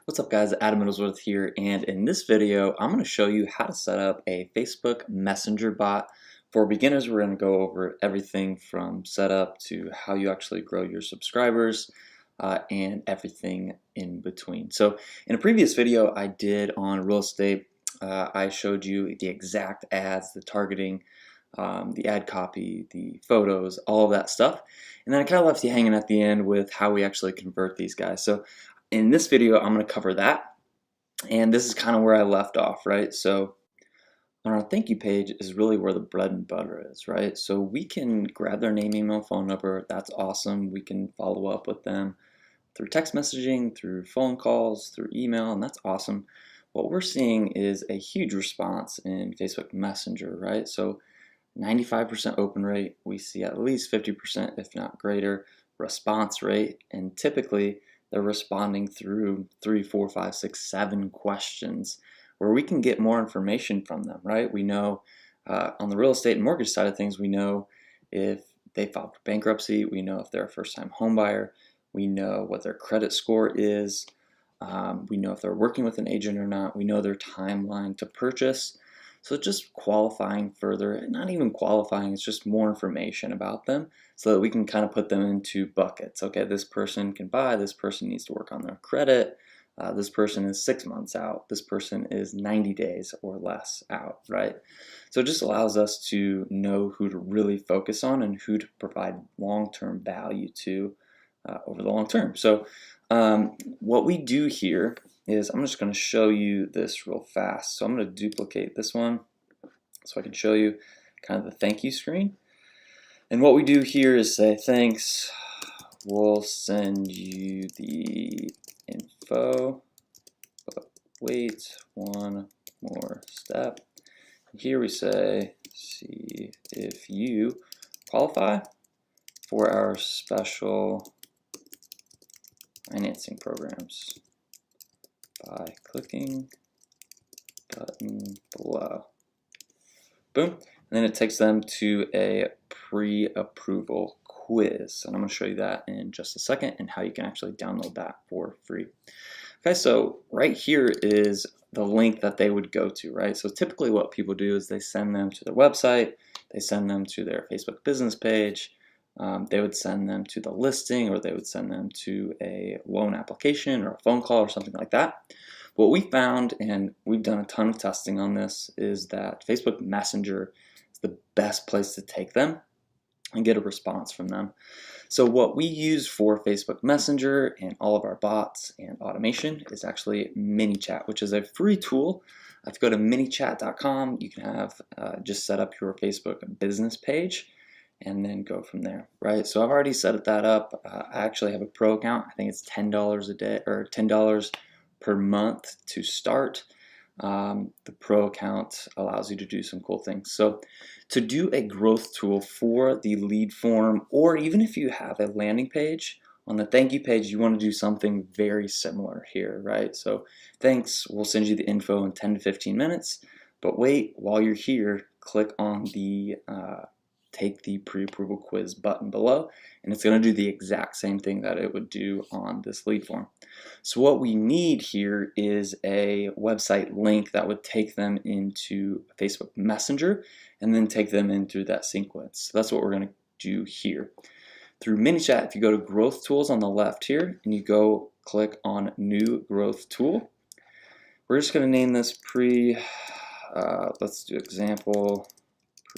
What's up guys, Adam Middlesworth here, and in this video I'm going to show you how to set up a Facebook Messenger bot. For beginners, we're going to go over everything from setup to how you actually grow your subscribers and everything in between. So in a previous video I did on real estate, I showed you the exact ads, the targeting, the ad copy, the photos, all of that stuff. And then I kind of left you hanging at the end with how we actually convert these guys. So in this video, I'm going to cover that, and this is kind of where I left off, right? So on our thank you page is really where the bread and butter is, right? So we can grab their name, email, phone number. That's awesome. We can follow up with them through text messaging, through phone calls, through email, and that's awesome. What we're seeing is a huge response in Facebook Messenger, right? So 95% open rate. We see at least 50%, if not greater, response rate, and typically they're responding through 3, 4, 5, 6, 7 questions where we can get more information from them, right? We know on the real estate and mortgage side of things, we know if they filed for bankruptcy, we know if they're a first-time home buyer, we know what their credit score is, we know if they're working with an agent or not, we know their timeline to purchase. So just qualifying further, not even qualifying, it's just more information about them so that we can kind of put them into buckets. Okay, this person can buy, this person needs to work on their credit, this person is 6 months out, this person is 90 days or less out, right? So it just allows us to know who to really focus on and who to provide long-term value to over the long term. So what we do here is I'm just going to show you this real fast. So I'm going to duplicate this one so I can show you kind of the thank you screen. And what we do here is say thanks, we'll send you the info, but wait one more step. Here we say see if you qualify for our special financing programs by clicking button below. Boom. And then it takes them to a pre-approval quiz. And I'm going to show you that in just a second and how you can actually download that for free. Okay, so right here is the link that they would go to, right? So typically what people do is they send them to their website, they send them to their Facebook business page, they would send them to the listing, or they would send them to a loan application or a phone call or something like that. What we found, and we've done a ton of testing on this, is that Facebook Messenger is the best place to take them and get a response from them. So what we use for Facebook Messenger and all of our bots and automation is actually MiniChat, which is a free tool. If you go to minichat.com, you can have just set up your Facebook business page and then go from there, right? So I've already set that up. I actually have a pro account. I think it's $10 a day or $10 per month to start. The pro account allows you to do some cool things. So to do a growth tool for the lead form, or even if you have a landing page, on the thank you page, you want to do something very similar here, right? So thanks, we'll send you the info in 10 to 15 minutes, but wait, while you're here, click on the take the pre-approval quiz button below, and it's going to do the exact same thing that it would do on this lead form. So what we need here is a website link that would take them into Facebook Messenger and then take them in through that sequence. So that's what we're going to do here. Through MiniChat, if you go to Growth Tools on the left here and you go click on New Growth Tool, we're just going to name this let's do example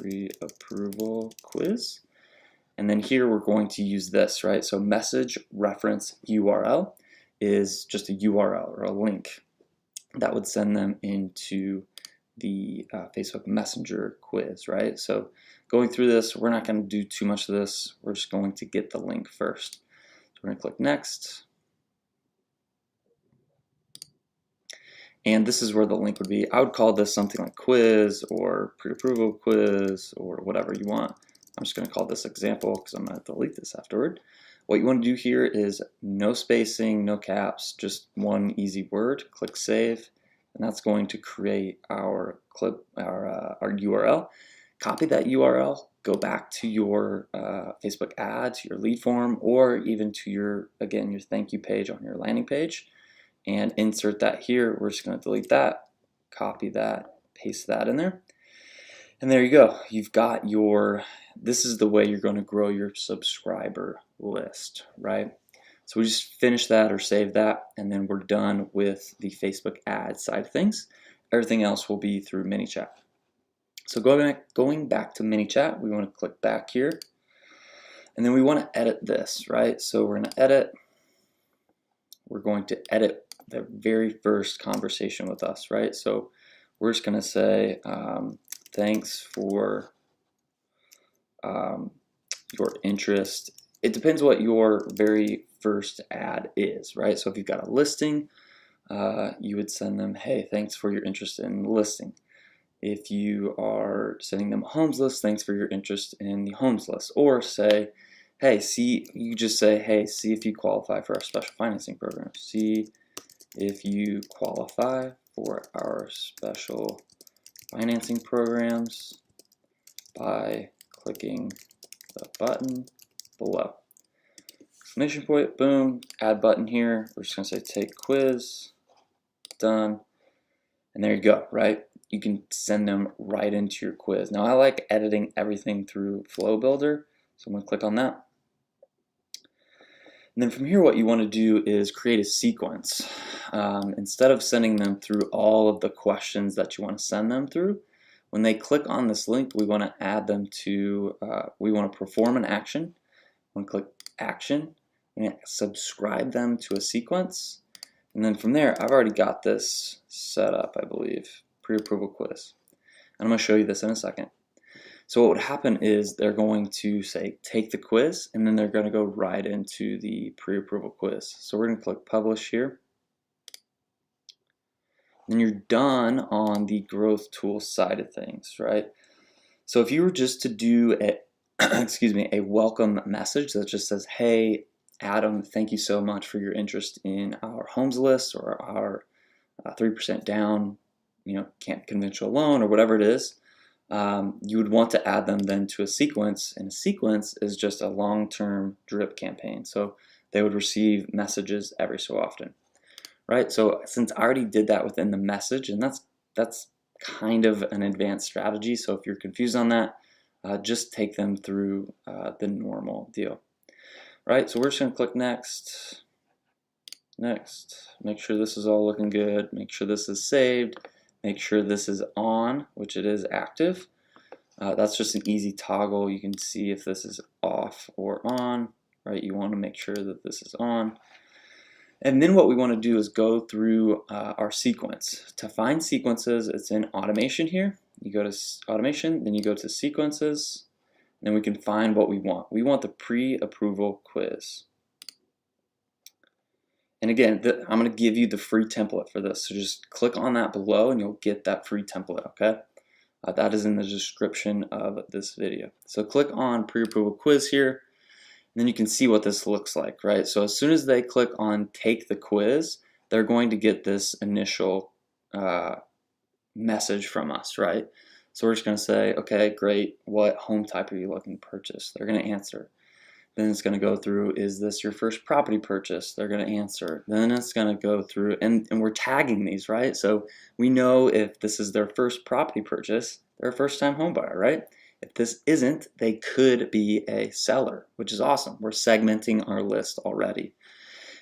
pre-approval quiz. And then here we're going to use this, right? So message reference URL is just a URL or a link that would send them into the Facebook Messenger quiz, right? So going through this, we're not going to do too much of this. We're just going to get the link first. So we're going to click next. And this is where the link would be. I would call this something like quiz or pre-approval quiz or whatever you want. I'm just going to call this example because I'm going to delete this afterward. What you want to do here is no spacing, no caps, just one easy word. Click save, and that's going to create our URL. Copy that URL, go back to your Facebook ads, your lead form, or even to your, again, your thank you page on your landing page, and insert that here. We're just going to delete that, copy that, paste that in there. And there you go. You've got your, this is the way you're going to grow your subscriber list, right? So we just finish that or save that, and then we're done with the Facebook ad side of things. Everything else will be through ManyChat. So going back to ManyChat, we want to click back here, and then we want to edit this, right? So we're going to edit. We're going to edit the very first conversation with us, right? So we're just going to say, thanks for your interest. It depends what your very first ad is, right? So if you've got a listing, you would send them, hey, thanks for your interest in the listing. If you are sending them a homes list, thanks for your interest in the homes list. Or say, hey, you just say, hey, see if you qualify for our special financing program. See if you qualify for our special financing programs by clicking the button below. Exclamation point, boom, add button here. We're just gonna say take quiz, done. And there you go, right? You can send them right into your quiz. Now I like editing everything through Flow Builder, so I'm gonna click on that. And then from here, what you want to do is create a sequence. Instead of sending them through all of the questions that you want to send them through, when they click on this link, we want to add them to, we want to perform an action. We want to click action, and subscribe them to a sequence. And then from there, I've already got this set up, I believe, pre-approval quiz. And I'm going to show you this in a second. So what would happen is they're going to say, take the quiz, and then they're going to go right into the pre-approval quiz. So we're going to click publish here. And you're done on the growth tool side of things, right? So if you were just to do a, excuse me, a welcome message that just says, hey, Adam, thank you so much for your interest in our homes list or our 3% down, conventional loan or whatever it is, you would want to add them then to a sequence, and a sequence is just a long-term drip campaign. So they would receive messages every so often, right? So since I already did that within the message, and that's kind of an advanced strategy, so if you're confused on that, just take them through the normal deal, right? So we're just going to click next, next, make sure this is all looking good, make sure this is saved, make sure this is on, which it is active. That's just an easy toggle. You can see if this is off or on, right? You want to make sure that this is on. And then what we want to do is go through our sequence. To find sequences, it's in automation here. You go to automation, then you go to sequences, and then we can find what we want. We want the pre-approval quiz. And again, I'm going to give you the free template for this. So just click on that below and you'll get that free template, okay? That is in the description of this video. So click on pre-approval quiz here, and then you can see what this looks like, right? So as soon as they click on take the quiz, they're going to get this initial message from us, right? So we're just going to say, okay, great, what home type are you looking to purchase? They're going to answer. Then it's going to go through, is this your first property purchase? They're going to answer. Then it's going to go through, and we're tagging these, right? So we know if this is their first property purchase, they're a first-time home buyer, right? If this isn't, they could be a seller, which is awesome. We're segmenting our list already.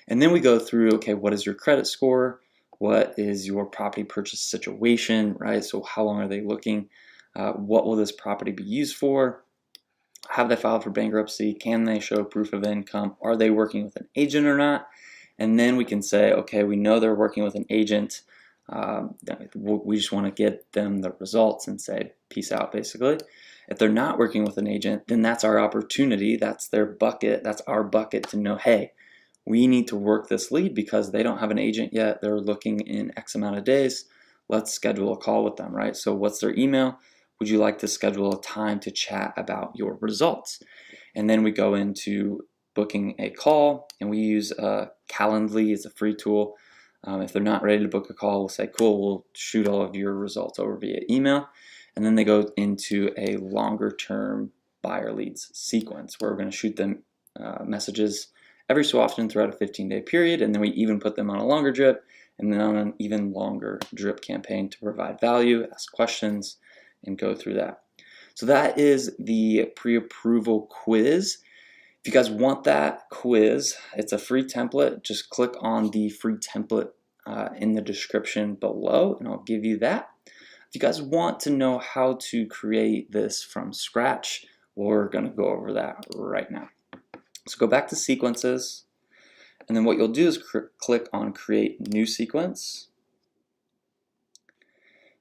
And then we go through, okay, what is your credit score? What is your property purchase situation, right? So how long are they looking? What will this property be used for? Have they filed for bankruptcy? Can they show proof of income? Are they working with an agent or not? And then we can say, okay, we know they're working with an agent. We just want to get them the results and say, peace out, basically. If they're not working with an agent, then that's our opportunity. That's their bucket. That's our bucket to know, hey, we need to work this lead because they don't have an agent yet. They're looking in X amount of days. Let's schedule a call with them, right? So what's their email? Would you like to schedule a time to chat about your results? And then we go into booking a call, and we use Calendly. It's a free tool. If they're not ready to book a call, we'll say, cool, we'll shoot all of your results over via email. And then they go into a longer term buyer leads sequence where we're going to shoot them messages every so often throughout a 15-day period. And then we even put them on a longer drip and then on an even longer drip campaign to provide value, ask questions, and go through that. So that is the pre-approval quiz. If you guys want that quiz, it's a free template. Just click on the free template in the description below, and I'll give you that. If you guys want to know how to create this from scratch, we're going to go over that right now. So go back to sequences, and then what you'll do is click on create new sequence,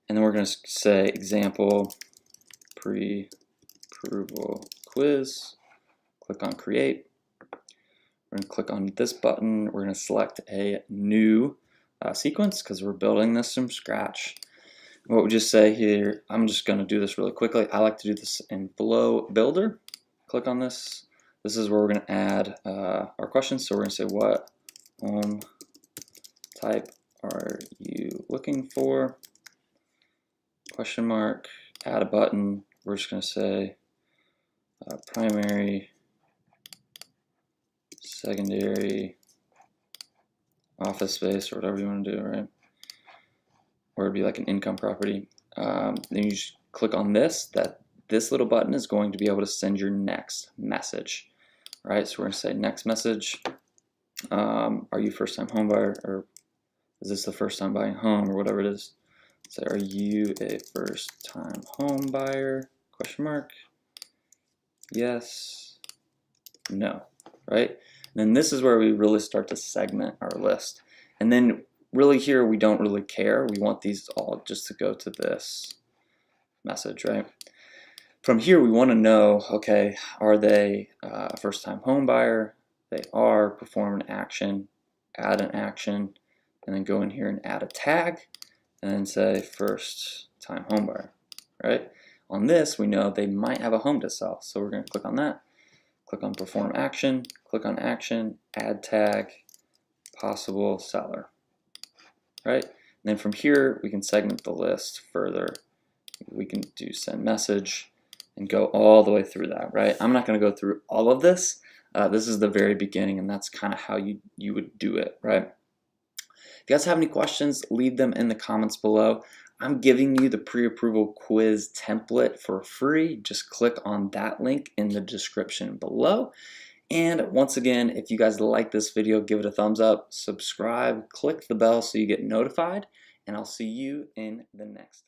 and then we're going to say example pre-approval quiz. Click on create. We're going to click on this button. We're going to select a new sequence because we're building this from scratch. What we just say here, I'm just going to do this really quickly. I like to do this in Flow Builder. Click on this. This is where we're going to add our questions. So we're going to say, what home type are you looking for? Question mark, add a button. We're just going to say primary, secondary, office space, or whatever you want to do, right? Or it'd be like an income property. Then you just click on this. This little button is going to be able to send your next message, right? So we're going to say next message. Are you first time home buyer, or is this the first time buying home, or whatever it is? Say, are you a first time home buyer? Question mark. Yes. No. Right? And then this is where we really start to segment our list. And then really here we don't really care. We want these all just to go to this message, right? From here we want to know, okay, are they a first time home buyer? They are. Perform an action, add an action, and then go in here and add a tag, and then say first time home buyer, right? On this we know they might have a home to sell, so we're going to click on that. Click on perform action, click on action, add tag, possible seller, right? And then from here we can segment the list further. We can do send message and go all the way through that, right? I'm not going to go through all of this. This is the very beginning, and that's kind of how you would do it, right? If you guys have any questions, leave them in the comments below. I'm giving you the pre-approval quiz template for free. Just click on that link in the description below. And once again, if you guys like this video, give it a thumbs up, subscribe, click the bell so you get notified, and I'll see you in the next.